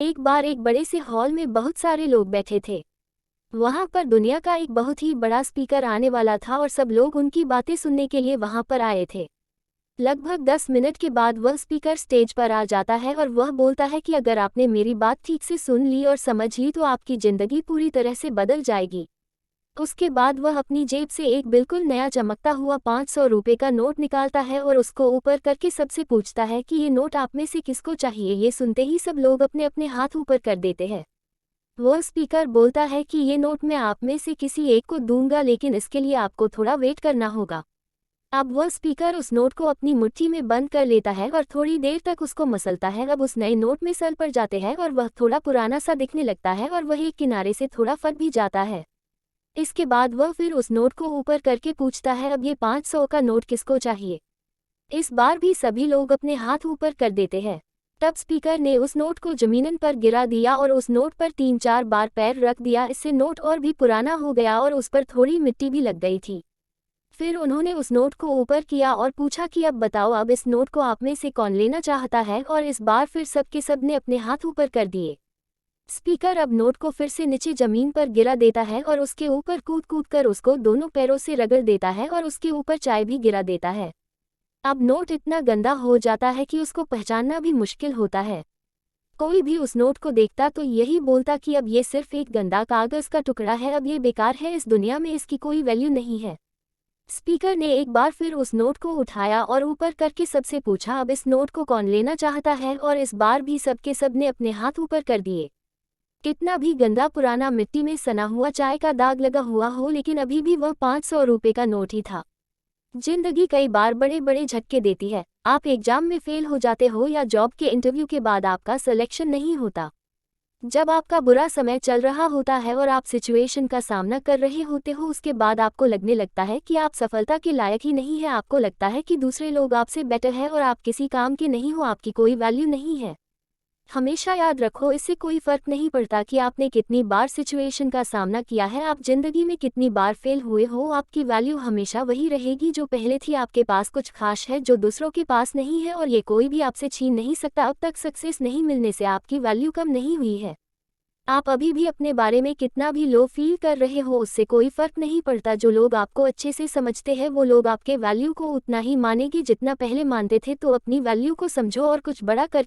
एक बार एक बड़े से हॉल में बहुत सारे लोग बैठे थे। वहां पर दुनिया का एक बहुत ही बड़ा स्पीकर आने वाला था और सब लोग उनकी बातें सुनने के लिए वहां पर आए थे। लगभग 10 मिनट के बाद वह स्पीकर स्टेज पर आ जाता है और वह बोलता है कि अगर आपने मेरी बात ठीक से सुन ली और समझ ली तो आपकी ज़िंदगी पूरी तरह से बदल जाएगी। उसके बाद वह अपनी जेब से एक बिल्कुल नया चमकता हुआ 500 रुपये का नोट निकालता है और उसको ऊपर करके सबसे पूछता है कि ये नोट आप में से किसको चाहिए। ये सुनते ही सब लोग अपने अपने हाथ ऊपर कर देते हैं। वह स्पीकर बोलता है कि ये नोट मैं आप में से किसी एक को दूंगा, लेकिन इसके लिए आपको थोड़ा वेट करना होगा। अब वह स्पीकर उस नोट को अपनी मुट्ठी में बंद कर लेता है और थोड़ी देर तक उसको मसलता है। अब उस नए नोट में सर पड़ जाते हैं और वह थोड़ा पुराना सा दिखने लगता है और वह एक किनारे से थोड़ा फट भी जाता है। इसके बाद वह फिर उस नोट को ऊपर करके पूछता है, अब ये 500 का नोट किसको चाहिए। इस बार भी सभी लोग अपने हाथ ऊपर कर देते हैं। तब स्पीकर ने उस नोट को जमीन पर गिरा दिया और उस नोट पर 3-4 बार पैर रख दिया। इससे नोट और भी पुराना हो गया और उस पर थोड़ी मिट्टी भी लग गई थी। फिर उन्होंने उस नोट को ऊपर किया और पूछा कि अब बताओ, अब इस नोट को आप में से कौन लेना चाहता है। और इस बार फिर सबके सब ने अपने हाथ ऊपर कर दिए। स्पीकर अब नोट को फिर से नीचे जमीन पर गिरा देता है और उसके ऊपर कूद कूद कर उसको दोनों पैरों से रगड़ देता है और उसके ऊपर चाय भी गिरा देता है। अब नोट इतना गंदा हो जाता है कि उसको पहचानना भी मुश्किल होता है। कोई भी उस नोट को देखता तो यही बोलता कि अब ये सिर्फ एक गंदा कागज़ का टुकड़ा है, अब ये बेकार है, इस दुनिया में इसकी कोई वैल्यू नहीं है। स्पीकर ने एक बार फिर उस नोट को उठाया और ऊपर करके सबसे पूछा, अब इस नोट को कौन लेना चाहता है। और इस बार भी सबके सब ने अपने हाथ ऊपर कर दिए। कितना भी गंदा पुराना मिट्टी में सना हुआ चाय का दाग लगा हुआ हो, लेकिन अभी भी वह 500 रुपये का नोट ही था। जिंदगी कई बार बड़े बड़े झटके देती है। आप एग्जाम में फेल हो जाते हो या जॉब के इंटरव्यू के बाद आपका सिलेक्शन नहीं होता। जब आपका बुरा समय चल रहा होता है और आप सिचुएशन का सामना कर रहे होते हो, उसके बाद आपको लगने लगता है कि आप सफलता के लायक ही नहीं है। आपको लगता है कि दूसरे लोग आपसे बेटर है और आप किसी काम के नहीं हो, आपकी कोई वैल्यू नहीं है। हमेशा याद रखो, इससे कोई फर्क नहीं पड़ता कि आपने कितनी बार सिचुएशन का सामना किया है, आप जिंदगी में कितनी बार फेल हुए हो, आपकी वैल्यू हमेशा वही रहेगी जो पहले थी। आपके पास कुछ खास है जो दूसरों के पास नहीं है और ये कोई भी आपसे छीन नहीं सकता। अब तक सक्सेस नहीं मिलने से आपकी वैल्यू कम नहीं हुई है। आप अभी भी अपने बारे में कितना भी लो फील कर रहे हो, उससे कोई फर्क नहीं पड़ता। जो लोग आपको अच्छे से समझते हैं वो लोग आपके वैल्यू को उतना ही मानेंगे जितना पहले मानते थे। तो अपनी वैल्यू को समझो और कुछ बड़ा कर